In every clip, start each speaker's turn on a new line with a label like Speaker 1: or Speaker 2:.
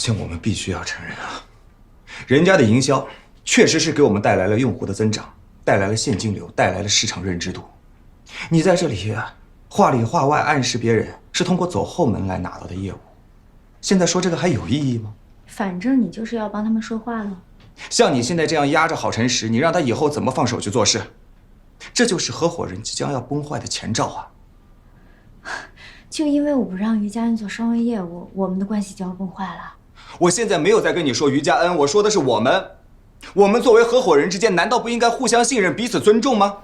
Speaker 1: 倩，我们必须要承认啊，人家的营销确实是给我们带来了用户的增长，带来了现金流，带来了市场认知度。你在这里话里话外暗示别人是通过走后门来拿到的业务，现在说这个还有意义吗？
Speaker 2: 反正你就是要帮他们说话了。
Speaker 1: 像你现在这样压着郝晨石，你让他以后怎么放手去做事？这就是合伙人即将要崩坏的前兆啊！
Speaker 2: 就因为我不让于家恩做双微业务，我们的关系就要崩坏了。
Speaker 1: 我现在没有在跟你说于家恩，我说的是我们。我们作为合伙人之间，难道不应该互相信任、彼此尊重吗？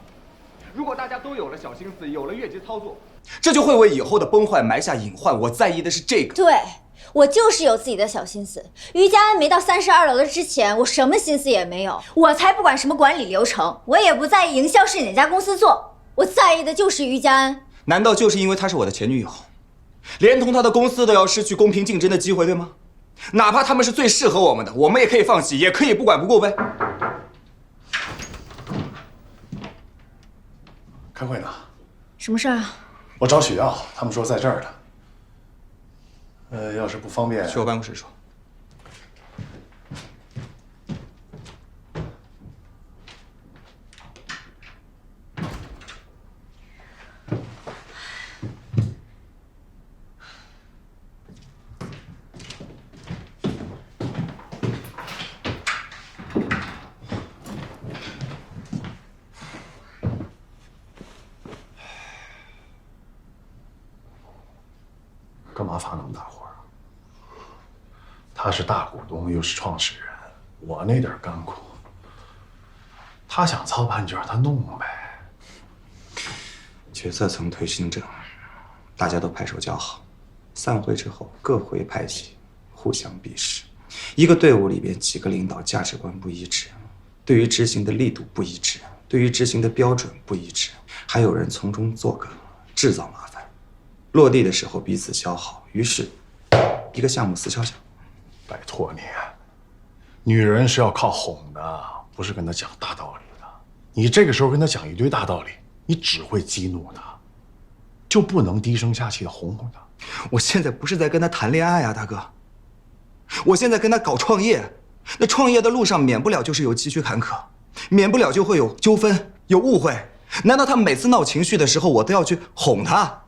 Speaker 1: 如果大家都有了小心思，有了越级操作，这就会为以后的崩坏埋下隐患。我在意的是这个。
Speaker 2: 对，我就是有自己的小心思。于家恩没到32楼的之前，我什么心思也没有。我才不管什么管理流程，我也不在意营销是哪家公司做，我在意的就是于家恩。难道就是因为她是我的前女友，连同她的公司都要失去公平竞争的机会，对吗？哪怕他们是最适合我们的，我们也可以放弃，也可以不管不顾呗。
Speaker 3: 开会呢？
Speaker 2: 什么事儿啊？
Speaker 3: 我找许耀，他们说在这儿呢。要是不方便，
Speaker 1: 去我办公室说。
Speaker 3: 干嘛发那么大火啊？他是大股东，又是创始人，我那点干苦，他想操盘就让他弄呗。
Speaker 1: 决策层推新政，大家都拍手叫好。散会之后，各回派系，互相鄙视。一个队伍里边几个领导价值观不一致，对于执行的力度不一致，对于执行的标准不一致，还有人从中作梗，制造麻烦。落地的时候彼此消耗，于是，一个项目死翘翘。
Speaker 3: 拜托你，女人是要靠哄的，不是跟她讲大道理的。你这个时候跟她讲一堆大道理，你只会激怒她，就不能低声下气的哄哄她。
Speaker 1: 我现在不是在跟她谈恋爱啊，大哥，我现在跟她搞创业。那创业的路上免不了就是有崎岖坎坷，免不了就会有纠纷、有误会。难道他每次闹情绪的时候，我都要去哄他？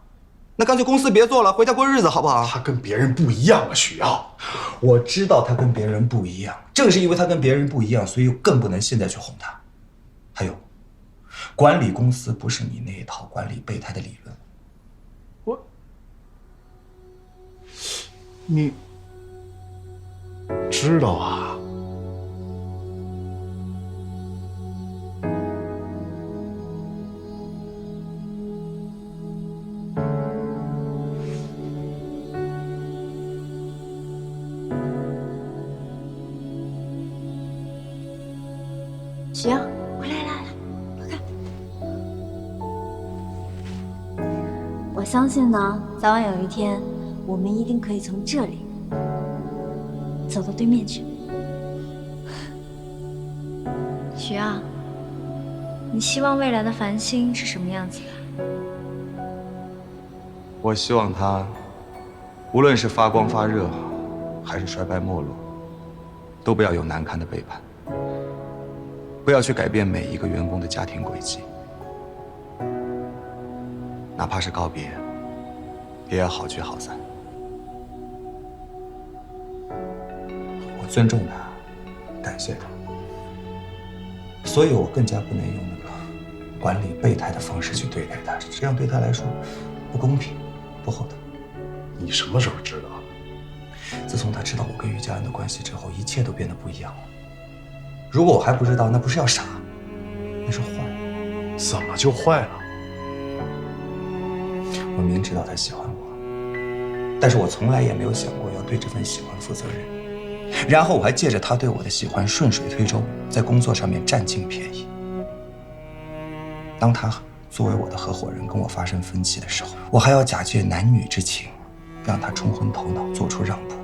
Speaker 1: 那干脆公司别做了，回家过日子好不好？
Speaker 3: 他跟别人不一样啊，许耀。
Speaker 1: 我知道他跟别人不一样，正是因为他跟别人不一样，所以更不能现在去哄他。还有，管理公司不是你那一套管理备胎的理论。
Speaker 3: 你知道啊？
Speaker 2: 许耀，快来，快看！我相信呢，早晚有一天，我们一定可以从这里走到对面去。许耀，你希望未来的繁星是什么样子的？
Speaker 1: 我希望他，无论是发光发热，还是衰败没落，都不要有难堪的背叛。不要去改变每一个员工的家庭轨迹，哪怕是告别，也要好聚好散。我尊重他，感谢他，所以我更加不能用那个管理备胎的方式去对待他，这样对他来说不公平，不厚道。
Speaker 3: 你什么时候知道？
Speaker 1: 自从他知道我跟于家恩的关系之后，一切都变得不一样了。如果我还不知道，那不是要傻，那是坏。
Speaker 3: 怎么就坏了？
Speaker 1: 我明知道他喜欢我，但是我从来也没有想过要对这份喜欢负责任。然后我还借着他对我的喜欢顺水推舟，在工作上面占尽便宜。当他作为我的合伙人跟我发生分歧的时候，我还要假借男女之情，让他冲昏头脑，做出让步。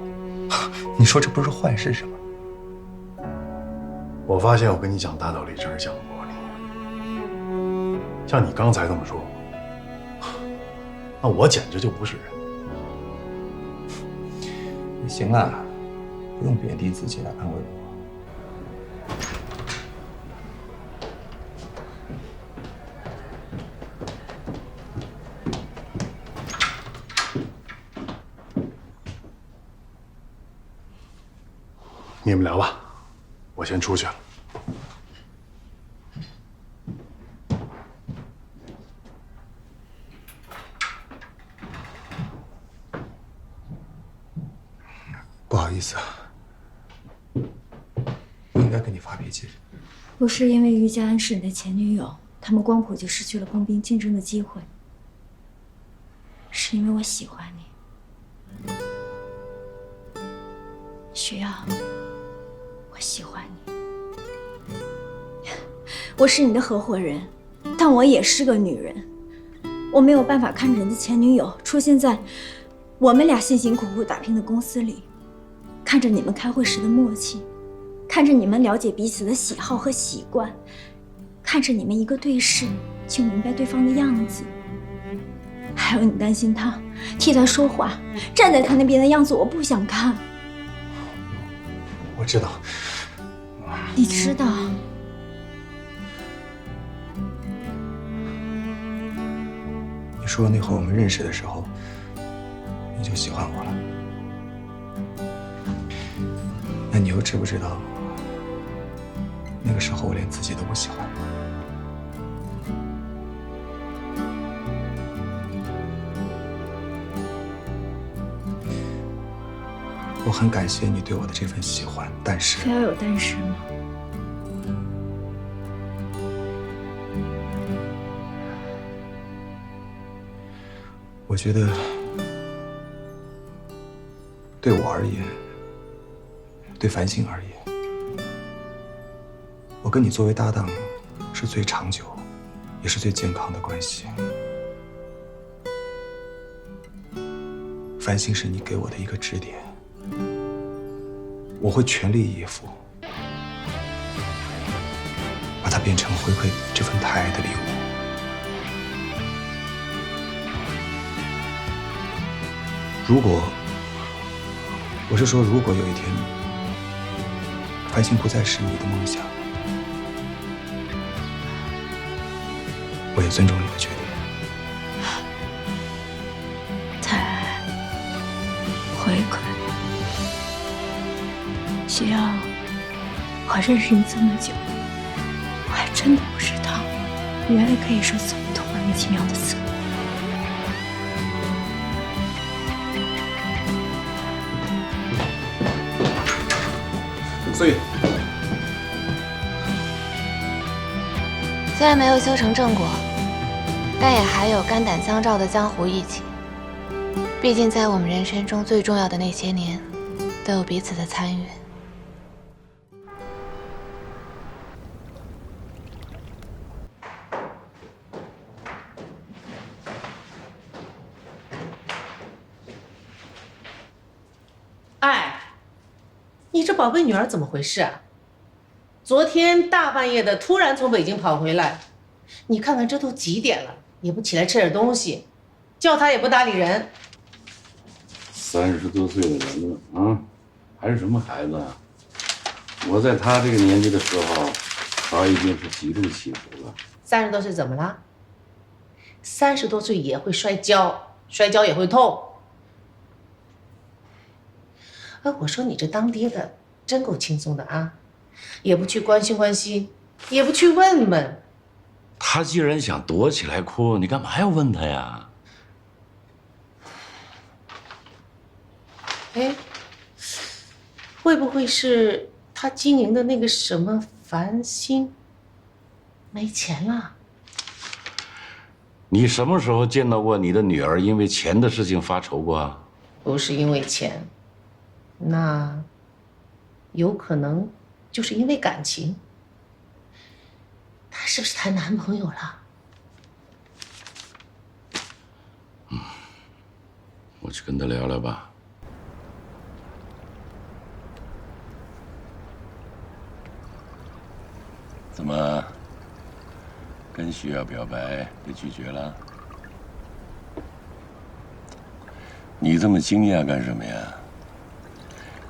Speaker 1: 你说这不是坏是什么？
Speaker 3: 我发现我跟你讲大道理真是讲过你，像你刚才这么说，那我简直就不是人。
Speaker 1: 行了，不用贬低自己来安慰我。
Speaker 3: 你们聊吧，我先出去了。
Speaker 1: 不好意思啊，不应该跟你发脾气。
Speaker 2: 不是因为于家安是你的前女友，他们光谱就失去了工兵竞争的机会，是因为我喜欢你，徐阳，我喜欢你。我是你的合伙人，但我也是个女人，我没有办法看着你的前女友出现在我们俩辛辛苦苦打拼的公司里，看着你们开会时的默契，看着你们了解彼此的喜好和习惯，看着你们一个对视就明白对方的样子，还有你担心他，替他说话，站在他那边的样子，我不想看。
Speaker 1: 我知道，
Speaker 2: 你知道，
Speaker 1: 你说那会儿我们认识的时候，你就喜欢我了。那你又知不知道，那个时候我连自己都不喜欢。我很感谢你对我的这份喜欢，但是
Speaker 2: 非要有但是吗？
Speaker 1: 我觉得对我而言，对繁星而言，我跟你作为搭档是最长久，也是最健康的关系。繁星是你给我的一个支点，我会全力以赴，把它变成回馈这份太爱的礼物。如果，我是说，如果有一天，繁星不再是你的梦想，我也尊重你的决定。
Speaker 2: 太爱，回馈，徐阳，我认识你这么久，我还真的不知道，你原来可以说这么多莫名其妙的词。
Speaker 3: 所以，
Speaker 4: 虽然没有修成正果，但也还有肝胆相照的江湖义气。毕竟在我们人生中最重要的那些年，都有彼此的参与。
Speaker 5: 哎，你这宝贝女儿怎么回事啊？昨天大半夜的突然从北京跑回来，你看看这都几点了，也不起来吃点东西，叫她也不搭理人。
Speaker 6: 30多岁的人了啊，还是什么孩子啊？我在他这个年纪的时候，他已经是极度起伏了。
Speaker 5: 30多岁怎么了？30多岁也会摔跤，摔跤也会痛。我说你这当爹的真够轻松的啊，也不去关心关心，也不去问问。
Speaker 6: 他既然想躲起来哭，你干嘛要问他呀？
Speaker 5: 哎，会不会是他经营的那个什么繁星没钱了？
Speaker 6: 你什么时候见到过你的女儿因为钱的事情发愁过啊？
Speaker 5: 不是因为钱，那有可能就是因为感情。她是不是谈男朋友了？
Speaker 6: 我去跟他聊聊吧。怎么，跟徐瑶表白被拒绝了？你这么惊讶干什么呀？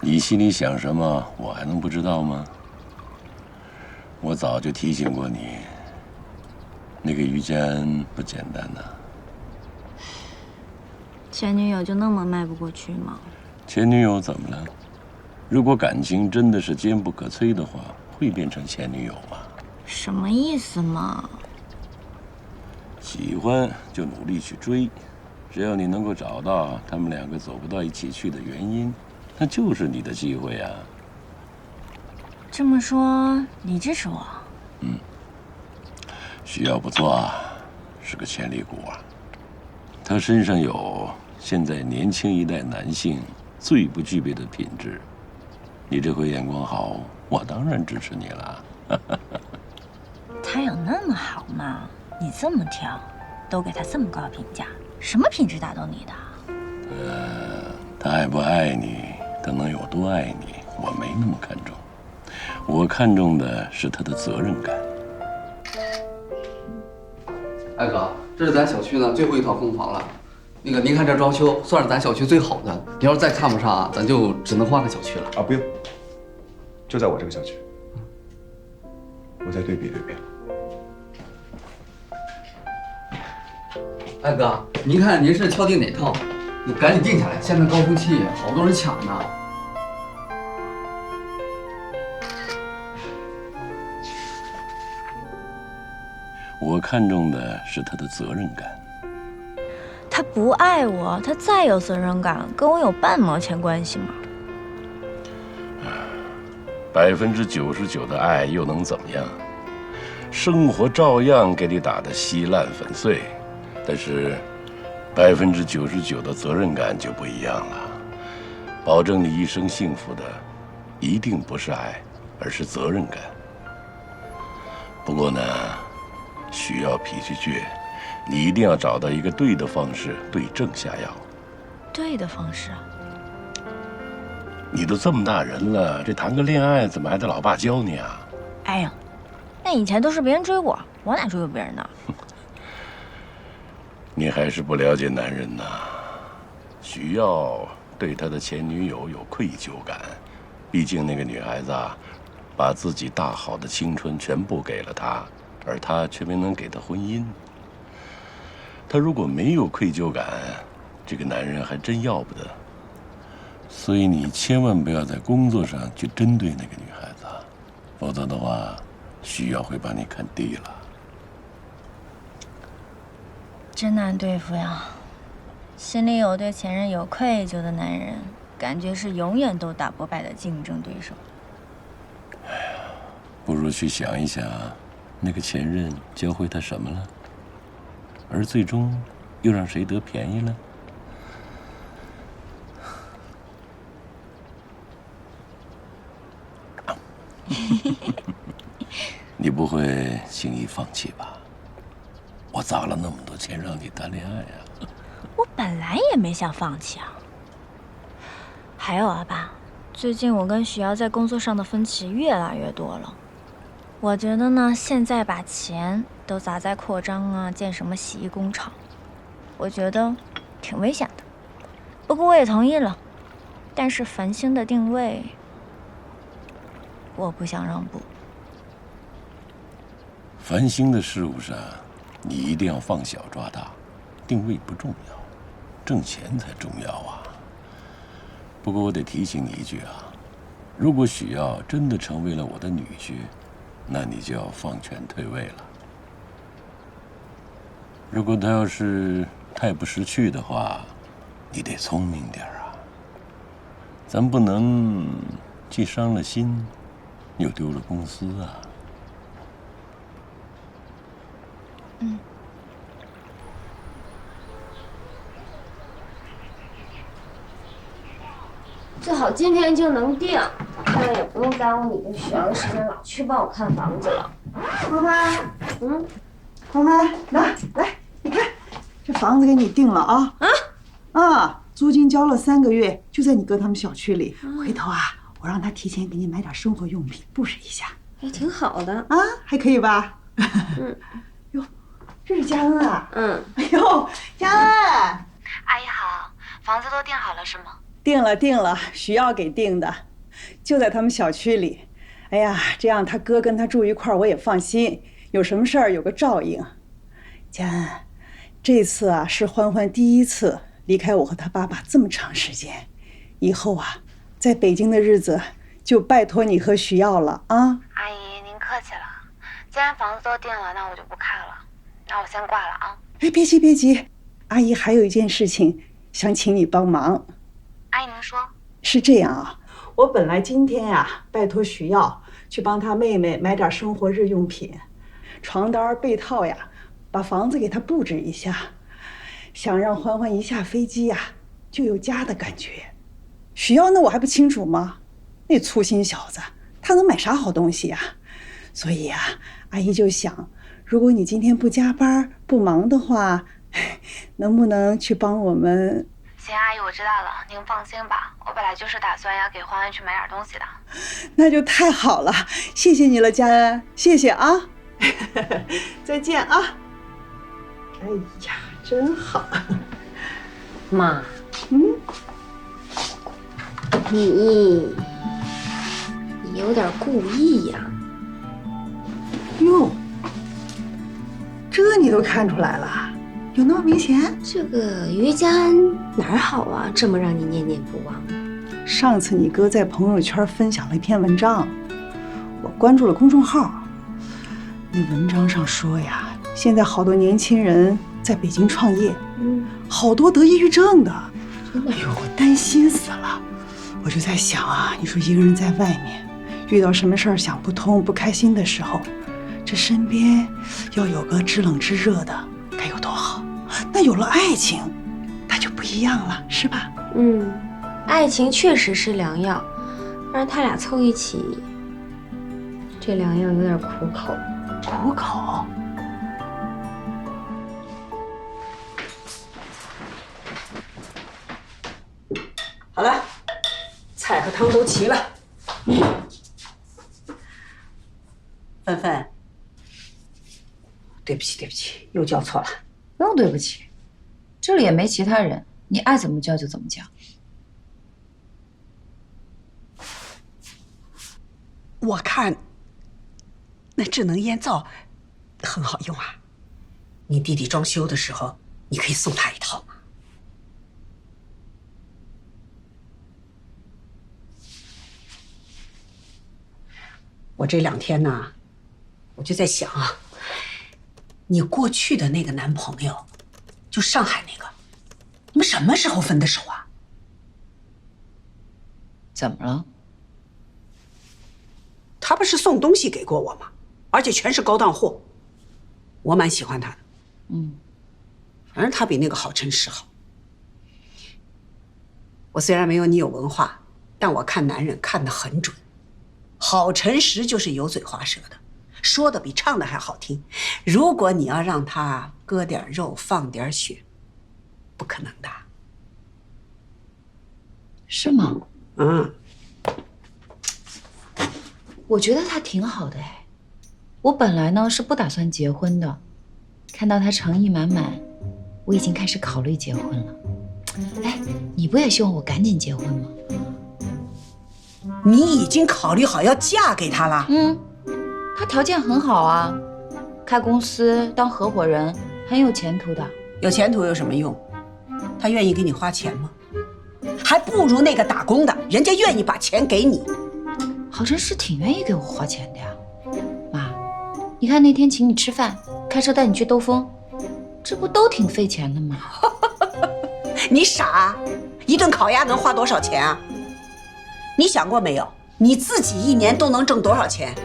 Speaker 6: 你心里想什么，我还能不知道吗？我早就提醒过你，那个于家安不简单呐。
Speaker 2: 前女友就那么迈不过去吗？
Speaker 6: 前女友怎么了？如果感情真的是坚不可摧的话，会变成前女友吗？
Speaker 2: 什么意思嘛？
Speaker 6: 喜欢就努力去追，只要你能够找到他们两个走不到一起去的原因，那就是你的机会啊。
Speaker 2: 这么说，你支持我？
Speaker 6: 许耀不错啊，是个潜力股啊。他身上有现在年轻一代男性最不具备的品质。你这回眼光好，我当然支持你了。
Speaker 2: 他有那么好吗？你这么挑，都给他这么高评价，什么品质打动你的？
Speaker 6: 他爱不爱你，他能有多爱你，我没那么看重。我看重的是他的责任感。
Speaker 7: 艾哥，这是咱小区呢最后一套空房了。那个，您看这装修算是咱小区最好的，你要是再看不上啊，咱就只能换个小区了。
Speaker 1: 啊，不用，就在我这个小区。我再对比对比。
Speaker 7: 艾哥，您看您是敲定哪套？你赶紧定下来，现在高峰期，好多人抢呢。
Speaker 6: 我看重的是他的责任感。
Speaker 2: 他不爱我，他再有责任感，跟我有半毛钱关系吗
Speaker 6: 99%的爱又能怎么样？生活照样给你打得稀烂粉碎，但是99%的责任感就不一样了。保证你一生幸福的，一定不是爱，而是责任感。不过呢，许耀脾气倔，你一定要找到一个对的方式对症下药。
Speaker 2: 对的方式啊？
Speaker 6: 你都这么大人了，这谈个恋爱怎么还得老爸教你啊？
Speaker 2: 哎呀，那以前都是别人追我，我哪追过别人呢？
Speaker 6: 你还是不了解男人呐。许耀对他的前女友有愧疚感，毕竟那个女孩子啊，把自己大好的青春全部给了他，而他却没能给她婚姻。他如果没有愧疚感，这个男人还真要不得。所以你千万不要在工作上去针对那个女孩子，否则的话，许耀会把你看低了。
Speaker 2: 真难对付呀！心里有对前任有愧疚的男人，感觉是永远都打不败的竞争对手。
Speaker 6: 不如去想一想，那个前任教会他什么了，而最终又让谁得便宜了？你不会轻易放弃吧？我砸了那么多钱让你谈恋爱啊！
Speaker 2: 我本来也没想放弃啊。还有啊，爸，最近我跟许瑶在工作上的分歧越来越多了。我觉得呢，现在把钱都砸在扩张啊、建什么洗衣工厂，我觉得挺危险的。不过我也同意了，但是繁星的定位，我不想让步。
Speaker 6: 繁星的事物上，你一定要放小抓大，定位不重要，挣钱才重要啊。不过我得提醒你一句啊，如果许耀真的成为了我的女婿，那你就要放权退位了。如果他要是太不识趣的话，你得聪明点啊。咱不能既伤了心，又丢了公司啊。
Speaker 8: 最好今天就能定，这样也不用耽误你跟许阳的时间，老去帮我看房子了。
Speaker 9: 欢欢，欢欢，来，你看，这房子给你定了啊！租金交了3个月，就在你哥他们小区里。回头啊，我让他提前给你买点生活用品，布置一下。
Speaker 8: 也挺好的
Speaker 9: 啊，还可以吧？哟，这是佳恩啊。哎呦，佳恩，
Speaker 4: 阿姨好，房子都定好了是吗？
Speaker 9: 定了，徐耀给定的，就在他们小区里。哎呀，这样他哥跟他住一块儿，我也放心，有什么事儿有个照应。佳恩，这次啊是欢欢第一次离开我和他爸爸这么长时间，以后啊，在北京的日子就拜托你和徐耀了啊。
Speaker 4: 阿姨，您客气了。既然房子都定了，那我就不看了。那我先挂了啊。
Speaker 9: 哎，别急别急，阿姨还有一件事情想请你帮忙。
Speaker 4: 阿姨您说。
Speaker 9: 是这样啊，我本来今天啊拜托徐耀去帮他妹妹买点生活日用品，床单被套呀，把房子给他布置一下，想让欢欢一下飞机呀就有家的感觉。徐耀那我还不清楚吗？那粗心小子，他能买啥好东西呀？所以啊，阿姨就想，如果你今天不加班不忙的话，能不能去帮我们？
Speaker 4: 行，阿姨，我知道了，您放心吧。我本来就是打算要给欢欢去买点东西的。
Speaker 9: 那就太好了，谢谢你了，佳恩，谢谢啊。再见啊。哎呀，真好。
Speaker 8: 妈，你有点故意呀。
Speaker 9: 哟，这你都看出来了，有那么明显？
Speaker 8: 这个于家安哪儿好啊？这么让你念念不忘。
Speaker 9: 上次你哥在朋友圈分享了一篇文章，我关注了公众号。那文章上说呀，现在好多年轻人在北京创业，好多得抑郁症的。哎呦，我担心死了。我就在想啊，你说一个人在外面，遇到什么事儿想不通、不开心的时候，这身边要有个知冷知热的，该有多好。那有了爱情，它就不一样了，是吧？
Speaker 8: 爱情确实是良药，但是他俩凑一起，这良药有点苦口。
Speaker 9: 苦口？好了，菜和汤都齐了。芬芬，对不起对不起，又叫错了。
Speaker 10: 不用对不起，这里也没其他人，你爱怎么叫就怎么叫。
Speaker 11: 我看那智能烟皂很好用啊，你弟弟装修的时候，你可以送他一套嘛。我这2天呢，我就在想啊，你过去的那个男朋友，就上海那个，你们什么时候分的手啊？
Speaker 10: 怎么了？
Speaker 11: 他不是送东西给过我吗？而且全是高档货，我蛮喜欢他的。反正他比那个郝晨实好。我虽然没有你有文化，但我看男人看得很准。郝晨实就是油嘴滑舌的，说的比唱的还好听。如果你要让他割点肉放点血，不可能的。
Speaker 10: 是吗？我觉得他挺好的哎。我本来呢是不打算结婚的，看到他诚意满满，我已经开始考虑结婚了。哎，你不也希望我赶紧结婚吗？
Speaker 11: 你已经考虑好要嫁给他了？
Speaker 10: 他条件很好啊，开公司当合伙人，很有前途的。
Speaker 11: 有前途有什么用？他愿意给你花钱吗？还不如那个打工的，人家愿意把钱给你。
Speaker 10: 郝晨是挺愿意给我花钱的呀，妈，你看那天请你吃饭，开车带你去兜风，这不都挺费钱的吗？
Speaker 11: 你傻？一顿烤鸭能花多少钱啊？你想过没有？你自己一年都能挣多少钱？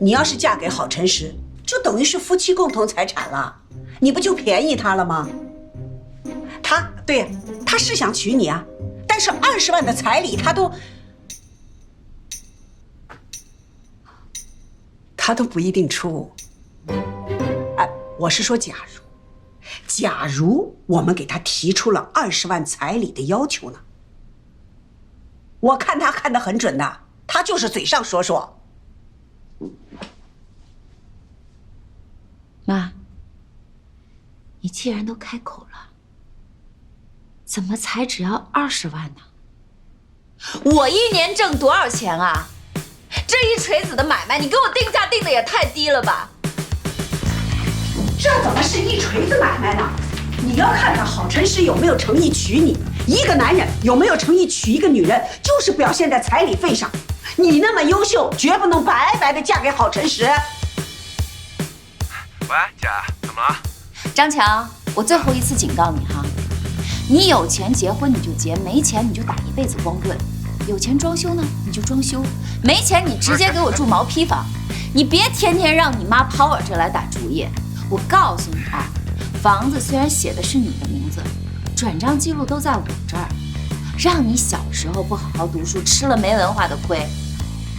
Speaker 11: 你要是嫁给郝晨实，就等于是夫妻共同财产了，你不就便宜他了吗？对呀，他是想娶你啊，但是20万的彩礼他都不一定出。我是说假如我们给他提出了20万彩礼的要求呢？我看他看得很准的，他就是嘴上说说。
Speaker 10: 妈，你既然都开口了，怎么才只要20万呢？我1年挣多少钱啊？这一锤子的买卖，你给我定价定的也太低了吧？
Speaker 11: 这怎么是一锤子买卖呢？你要看看郝晨实有没有诚意娶你。一个男人有没有诚意娶一个女人，就是表现在彩礼费上。你那么优秀，绝不能白白的嫁给郝晨实。
Speaker 12: 喂，姐，怎么了？
Speaker 10: 张强，我最后一次警告你哈，你有钱结婚你就结，没钱你就打一辈子光棍。有钱装修呢你就装修，没钱你直接给我住毛坯房。你别天天让你妈跑我这来打主意。我告诉你啊，房子虽然写的是你的名字，转账记录都在我这儿。让你小时候不好好读书，吃了没文化的亏。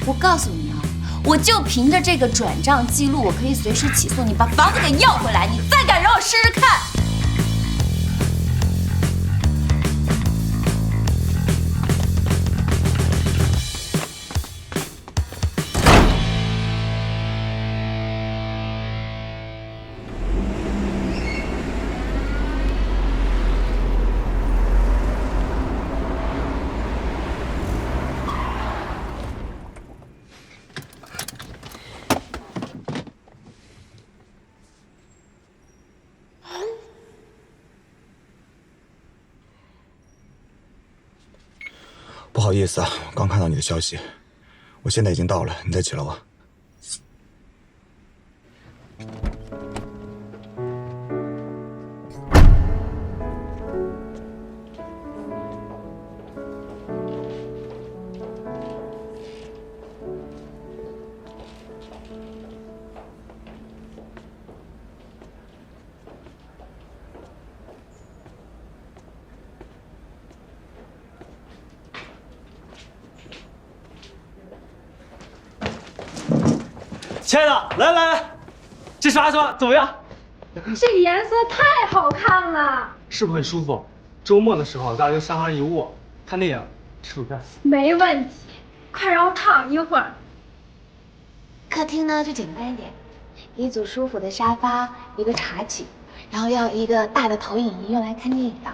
Speaker 10: 我告诉你啊，我就凭着这个转账记录，我可以随时起诉你，把房子给要回来。你再敢让我试试看？
Speaker 1: 不好意思啊，我刚看到你的消息，我现在已经到了，你在几楼啊？
Speaker 13: 亲爱的，来来来，这刷刷怎么样？
Speaker 14: 这颜色太好看了，
Speaker 13: 是不是很舒服？周末的时候大家就沙发上一卧，看电影，吃午饭。
Speaker 14: 没问题，快让我躺一会儿。
Speaker 4: 客厅呢就简单一点，一组舒服的沙发，一个茶几，然后要一个大的投影仪用来看电影的，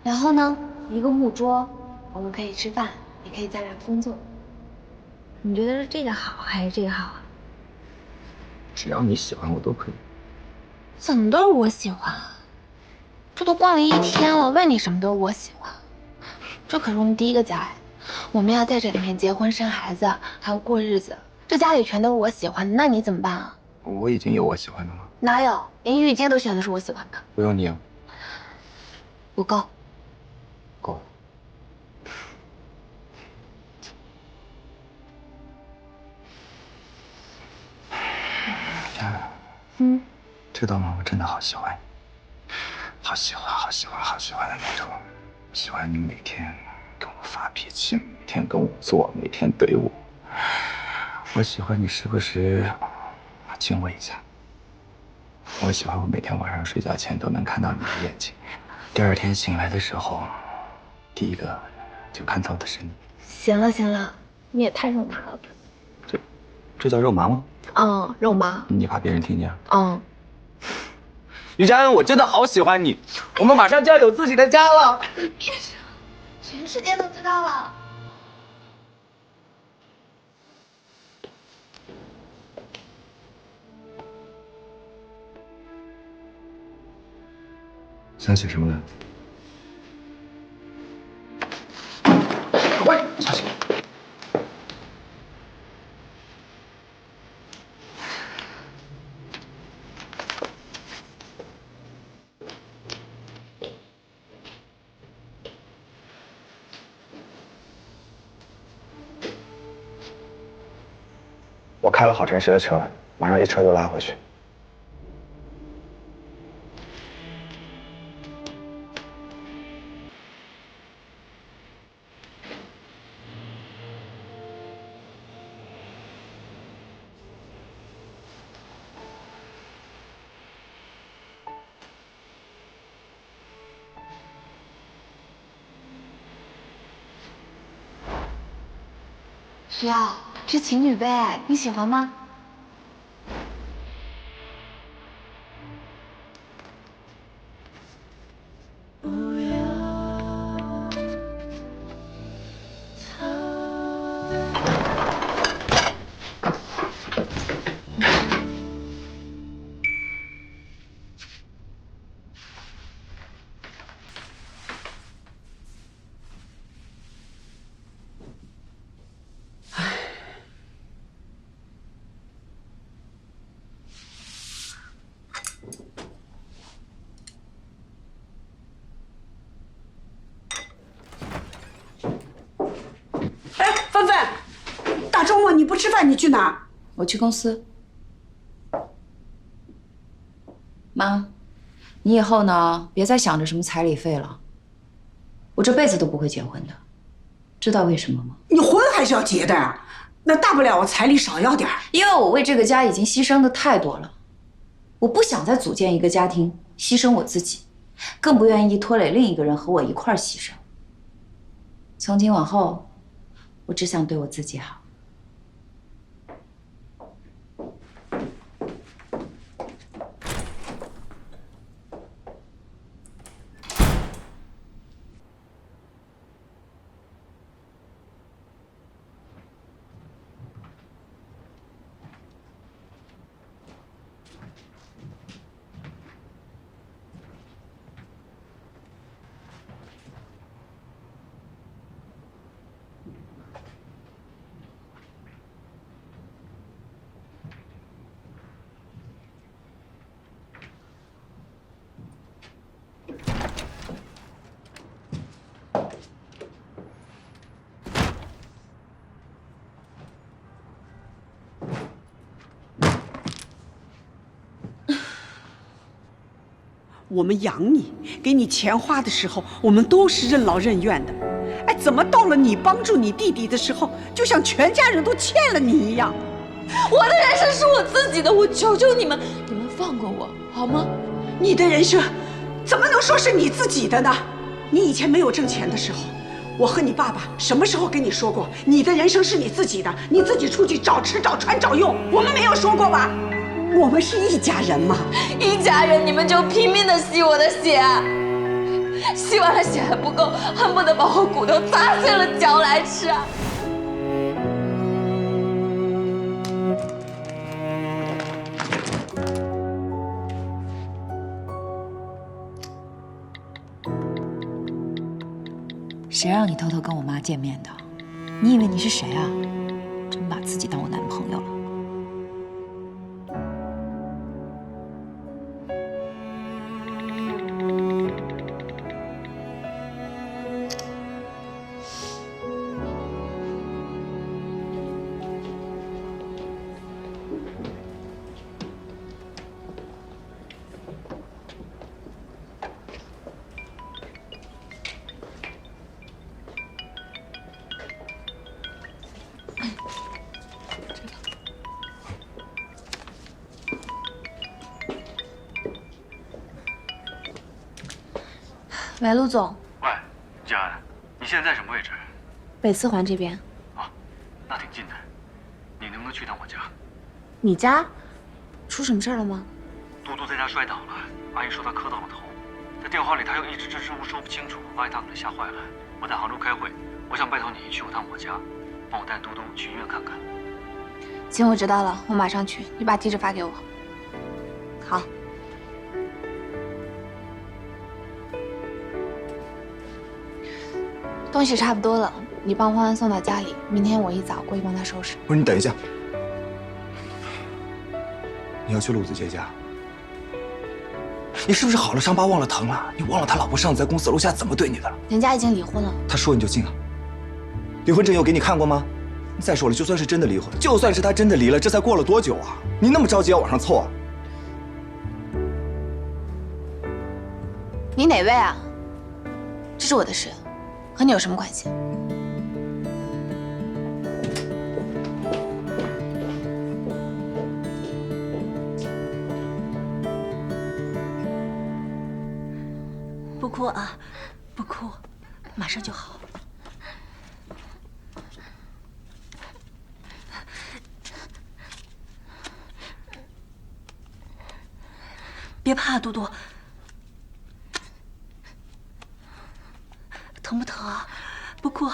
Speaker 4: 然后呢一个木桌，我们可以吃饭，也可以在这工作。
Speaker 8: 你觉得是这个好还是这个好啊？
Speaker 1: 只要你喜欢，我都可以。
Speaker 4: 怎么都是我喜欢啊？这都逛了一天了，问你什么都是我喜欢。这可是我们第一个家哎，我们要在这里面结婚生孩子，还要过日子，这家里全都是我喜欢的，那你怎么办啊？
Speaker 1: 我已经有我喜欢的了。
Speaker 4: 哪有？连浴巾都选的是我喜欢的。
Speaker 1: 不用你啊。
Speaker 4: 不够。
Speaker 1: 够了。知道吗？我真的好喜欢你，好喜欢，好喜欢，好喜欢的那种。喜欢你每天跟我发脾气，每天跟我做，每天怼我。我喜欢你时不时亲我一下。我喜欢我每天晚上睡觉前都能看到你的眼睛，第二天醒来的时候，第一个就看到的是你。
Speaker 4: 行了行了，你也太肉麻了吧。
Speaker 1: 这叫肉麻吗？
Speaker 4: 嗯，肉麻。
Speaker 1: 你怕别人听见？
Speaker 4: 嗯。
Speaker 13: 于佳恩，我真的好喜欢你，我们马上就要有自己的家了。
Speaker 4: 全世界都知道了。
Speaker 1: 想写什么了？快，小心！我开了郝晨实的车，马上一车就拉回去。
Speaker 4: 徐耀，是情侣杯，你喜欢吗？
Speaker 15: 不要太
Speaker 11: 芬芬，大周末你不吃饭，你去哪儿？
Speaker 10: 我去公司。妈，你以后呢，别再想着什么彩礼费了。我这辈子都不会结婚的，知道为什么吗？
Speaker 11: 你婚还是要结的呀，那大不了我彩礼少要点儿。
Speaker 10: 因为我为这个家已经牺牲的太多了，我不想再组建一个家庭，牺牲我自己，更不愿意拖累另一个人和我一块儿牺牲。从今往后，我只想对我自己好。
Speaker 11: 我们养你，给你钱花的时候，我们都是任劳任怨的。哎，怎么到了你帮助你弟弟的时候，就像全家人都欠了你一样？
Speaker 4: 我的人生是我自己的，我求求你们，你们放过我好吗？
Speaker 11: 你的人生怎么能说是你自己的呢？你以前没有挣钱的时候，我和你爸爸什么时候跟你说过，你的人生是你自己的，你自己出去找吃找穿找用，我们没有说过吧？我们是一家人嘛，
Speaker 4: 一家人你们就拼命的吸我的血，吸完了血还不够，恨不得把我骨头砸碎了嚼来吃啊！
Speaker 10: 谁让你偷偷跟我妈见面的？你以为你是谁啊？真把自己当我男朋友了。
Speaker 4: 喂，陆总。
Speaker 12: 喂，佳安，你现在在什么位置？
Speaker 4: 北四环这边。
Speaker 12: 啊，那挺近的。你能不能去趟我家？
Speaker 4: 你家？出什么事了吗？
Speaker 12: 嘟嘟在家摔倒了，阿姨说她磕到了头。在电话里，她又一直支支吾吾说不清楚，阿姨她可能吓坏了。我在杭州开会，我想拜托你去趟我家，帮我带嘟嘟去医院看看。
Speaker 4: 行，我知道了，我马上去。你把地址发给我。好。东西差不多了，你帮欢欢送到家里，明天我一早过去帮他收拾。
Speaker 1: 不是，你等一下，你要去陆子杰家？你是不是好了伤疤忘了疼了？你忘了他老婆上次在公司楼下怎么对你的了？
Speaker 4: 人家已经离婚了。
Speaker 1: 他说你就信了？离婚证有给你看过吗？再说了，就算是真的离婚，就算是他真的离了，这才过了多久啊？你那么着急要往上凑啊？
Speaker 4: 你哪位啊？这是我的事。和你有什么关系？
Speaker 15: 不哭啊，不哭，马上就好。别怕，嘟嘟。疼不疼啊？不哭。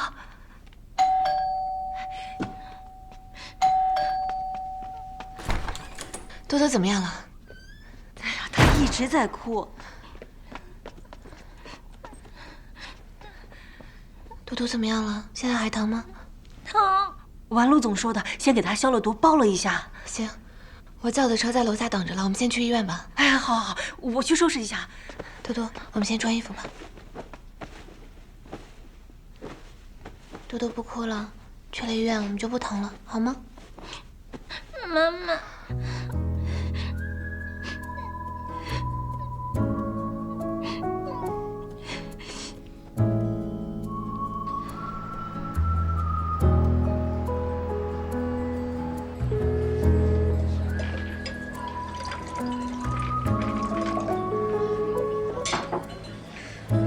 Speaker 4: 多多怎么样了？
Speaker 15: 哎呀，他一直在哭。
Speaker 4: 多多怎么样了？现在还疼吗？
Speaker 15: 疼。完陆总说的，先给他消了毒，包了一下。
Speaker 4: 行，我叫的车在楼下等着了，我们先去医院吧。
Speaker 15: 哎呀，好好，我去收拾一下。
Speaker 4: 多多，我们先穿衣服吧。多多不哭了，去了医院我们就不疼了，好吗？
Speaker 14: 妈妈。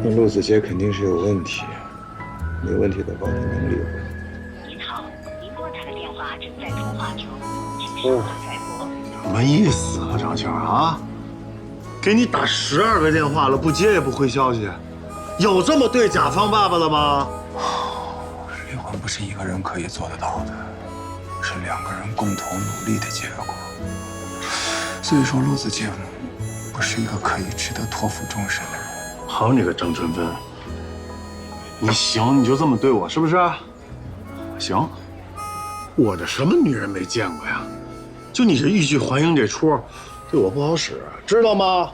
Speaker 1: 那陆子杰肯定是有问题，没问题的话，他能离婚。
Speaker 16: 您好，您拨打的电话正在通话中，请稍后再拨。
Speaker 3: 什么意思啊，张庆啊？给你打12个电话了，不接也不回消息，有这么对甲方爸爸的吗？
Speaker 1: 离婚不是一个人可以做得到的，是2个人共同努力的结果。所以说，陆子健不是一个可以值得托付终身的人。
Speaker 3: 好你个张春芬，你行你就这么对我是不是？行，我这什么女人没见过呀？就你这欲拒还迎这出，对我不好使，知道吗？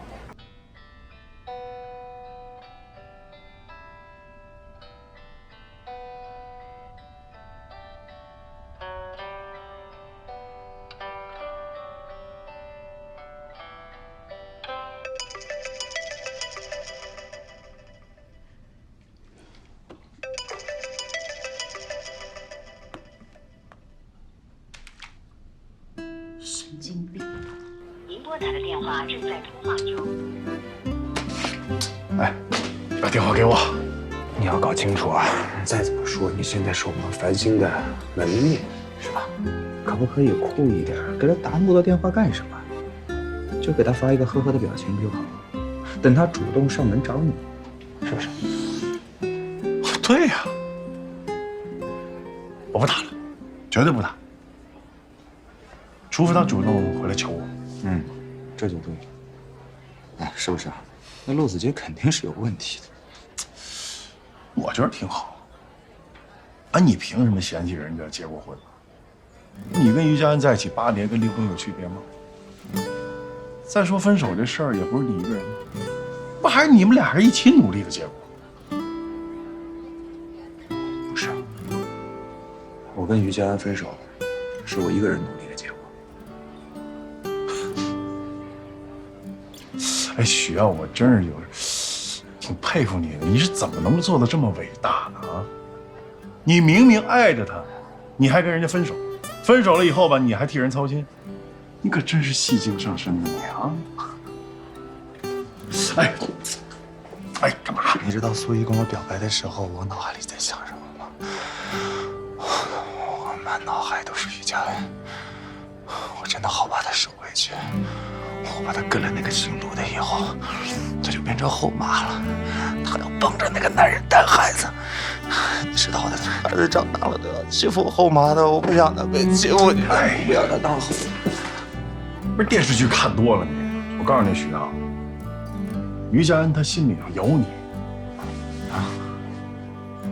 Speaker 16: 神经病！您拨打的电话正在通话中。
Speaker 3: 哎，把电话给我。
Speaker 1: 你要搞清楚啊！再怎么说，你现在是我们繁星的门面，是吧？可不可以酷一点？给他打那么多电话干什么？就给他发一个呵呵的表情就好了。等他主动上门找你，是不是？
Speaker 3: 对呀，我不打了，绝对不打。除非他主动回来求我。
Speaker 1: 嗯，这就对了。哎，是不是啊？那陆子杰肯定是有问题的。
Speaker 3: 我觉得挺好。啊，你凭什么嫌弃人家结过婚？你跟于家安在一起8年，跟离婚有区别吗？再说分手这事儿也不是你一个人，不还是你们俩人一起努力的结果？
Speaker 1: 不是，我跟于家安分手，是我一个人努力的结果。
Speaker 3: 哎，许耀，我真是挺佩服你的，你是怎么能够做得这么伟大呢？啊，你明明爱着他，你还跟人家分手，分手了以后吧，你还替人操心，你可真是戏精上身的你啊！哎，干嘛？
Speaker 1: 你知道苏怡跟我表白的时候，我脑海里在想什么吗？我满脑海都是于家安，我真的好把他收回去。我把他跟了那个姓陆的以后，他就变成后妈了，他要帮着那个男人带孩子。你知道的，孩子长大了都要欺负后妈的，我不想他被欺负，你不要他当后。
Speaker 3: 不是电视剧看多了你？我告诉你，许阳，于家安他心里头有你啊，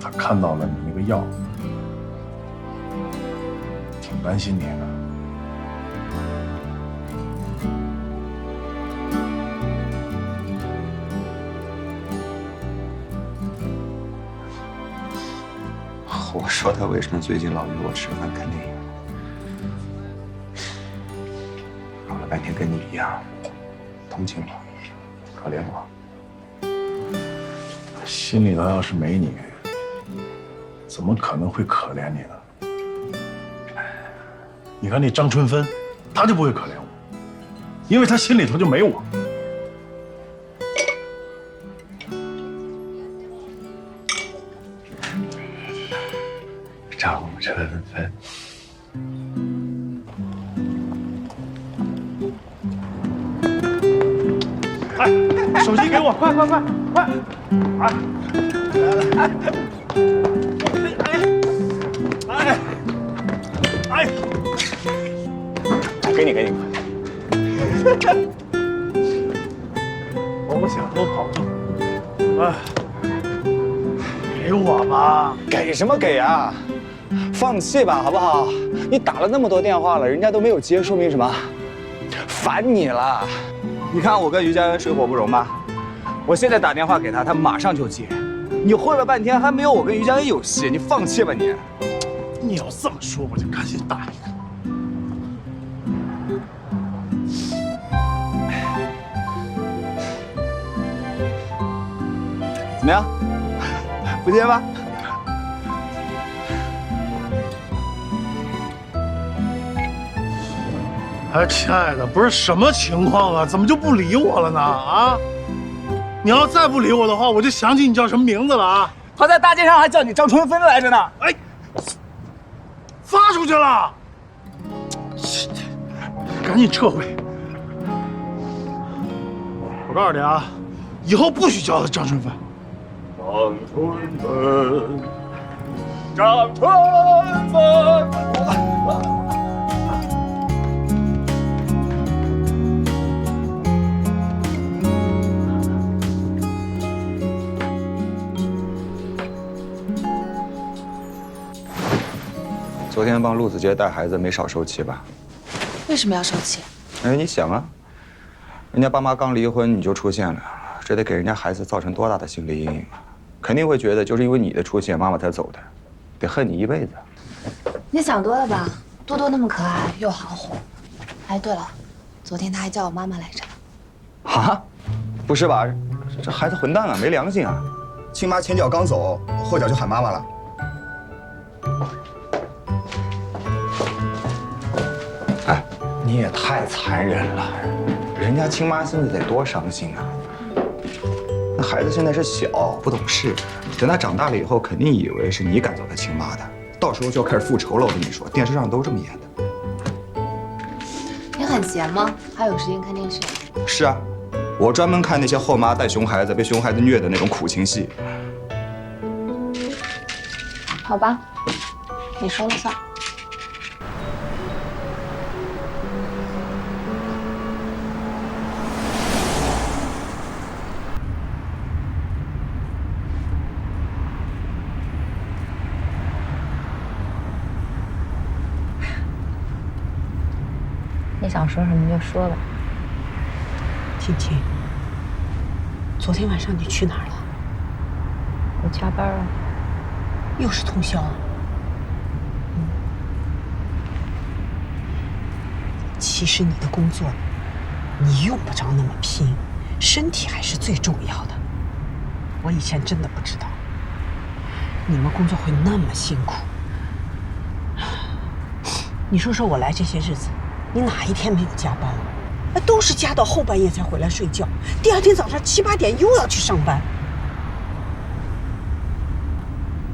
Speaker 3: 他看到了你那个药，挺担心你的。
Speaker 1: 我说他为什么最近老约我吃饭看电影？搞了半天跟你一样，同情我，可怜我。
Speaker 3: 心里头要是没你，怎么可能会可怜你呢？你看那张春芬，她就不会可怜我，因为她心里头就没我。
Speaker 1: 张春芬，
Speaker 3: 哎，手机给我，快！哎，给你，我不想多跑了，哎，给我吧，
Speaker 13: 给什么给啊？放弃吧，好不好？你打了那么多电话了，人家都没有接，说明什么？烦你了。你看我跟于家安水火不容吧？我现在打电话给他，他马上就接。你混了半天还没有我跟于家安有戏，你放弃吧你。
Speaker 3: 你要这么说，我就赶紧答应。
Speaker 13: 怎么样？不接吧？
Speaker 3: 哎，亲爱的，不是什么情况啊？怎么就不理我了呢？啊！你要再不理我的话，我就想起你叫什么名字了啊！
Speaker 13: 他在大街上还叫你张春芬来着呢。
Speaker 3: 哎，发出去了，赶紧撤回！我告诉你啊，以后不许叫他张春芬。
Speaker 13: 张春芬，张春芬。昨天帮陆子杰带孩子没少受气吧？
Speaker 4: 为什么要受气？
Speaker 1: 哎，你想啊，人家爸妈刚离婚你就出现了，这得给人家孩子造成多大的心理阴影啊！肯定会觉得就是因为你的出现，妈妈才走的，得恨你一辈子。
Speaker 4: 你想多了吧？多多那么可爱又好哄。哎，对了，昨天他还叫我妈妈来着。
Speaker 1: 啊？不是吧？这孩子混蛋啊，没良心啊！
Speaker 13: 亲妈前脚刚走，后脚就喊妈妈了。
Speaker 1: 哎，你也太残忍了，人家亲妈现在得多伤心啊！那孩子现在是小，不懂事，等他长大了以后，肯定以为是你赶走他亲妈的，到时候就要开始复仇了。我跟你说，电视上都这么演的。
Speaker 4: 你很闲吗？还有时间看电视？
Speaker 1: 是啊，我专门看那些后妈带熊孩子被熊孩子虐的那种苦情戏。
Speaker 4: 好吧，你说了算。
Speaker 10: 你想说什么就说吧。
Speaker 11: 婷婷，昨天晚上你去哪儿了？
Speaker 10: 我加班了。
Speaker 11: 又是通宵啊？其实你的工作，你用不着那么拼，身体还是最重要的。我以前真的不知道，你们工作会那么辛苦。你说说我来这些日子，你哪一天没有加班？都是加到后半夜才回来睡觉，第二天早上7、8点又要去上班。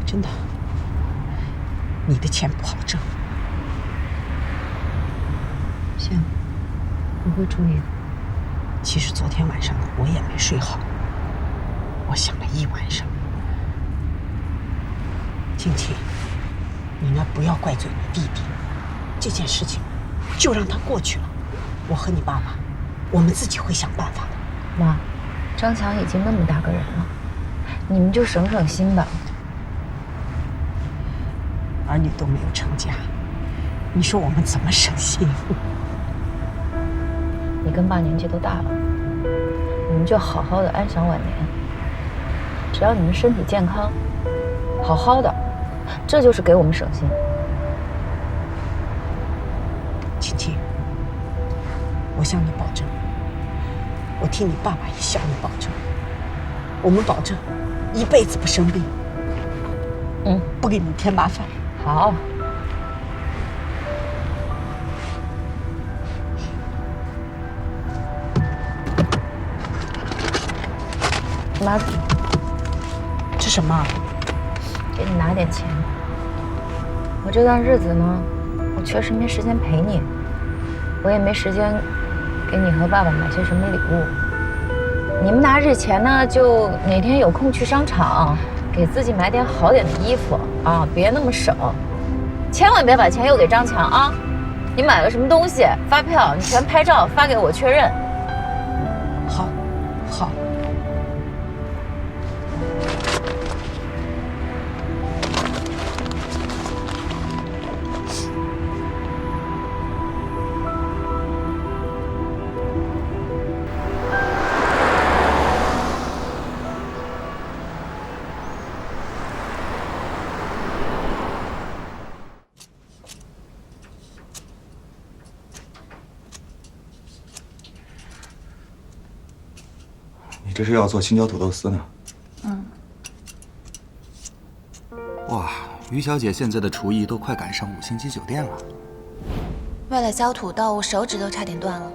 Speaker 11: 真的，你的钱不好挣。
Speaker 10: 行，我会注意的。
Speaker 11: 其实昨天晚上我也没睡好，我想了一晚上。婷婷，你呢不要怪罪你弟弟，这件事情就让它过去了。我和你爸爸，我们自己会想办法的。
Speaker 10: 妈，张强已经那么大个人了，你们就省省心吧。
Speaker 11: 儿女都没有成家，你说我们怎么省心？
Speaker 10: 你跟爸年纪都大了，你们就好好的安享晚年。只要你们身体健康，好好的，这就是给我们省心。
Speaker 11: 婷婷，我向你保证，我替你爸爸也向你保证，我们保证一辈子不生病，不给你添麻烦。
Speaker 10: 好。妈，
Speaker 11: 这什么？
Speaker 10: 给你拿点钱。我这段日子呢，我确实没时间陪你，我也没时间给你和爸爸买些什么礼物。你们拿这钱呢，就哪天有空去商场，给自己买点好点的衣服啊，别那么省。千万别把钱又给张强啊！你买了什么东西，发票你全拍照发给我确认。
Speaker 11: 好，好。
Speaker 1: 这是要做青椒土豆丝呢。
Speaker 4: 嗯。
Speaker 1: 哇，于小姐现在的厨艺都快赶上5星级酒店了。
Speaker 4: 为了削土豆，我手指都差点断了。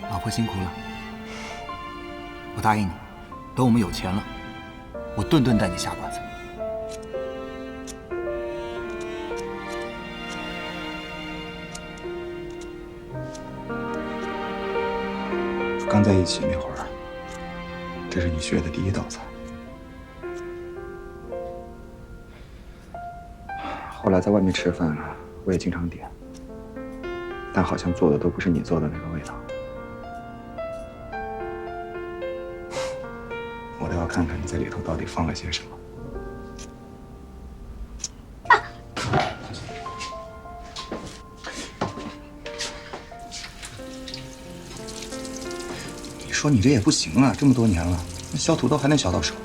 Speaker 1: 老婆辛苦了。我答应你，等我们有钱了，我顿顿带你下馆子。刚在一起那会儿，这是你学的第一道菜。后来在外面吃饭，我也经常点，但好像做的都不是你做的那个味道。我都要看看你在里头到底放了些什么。你说你这也不行啊，这么多年了，那削土豆还能削到手？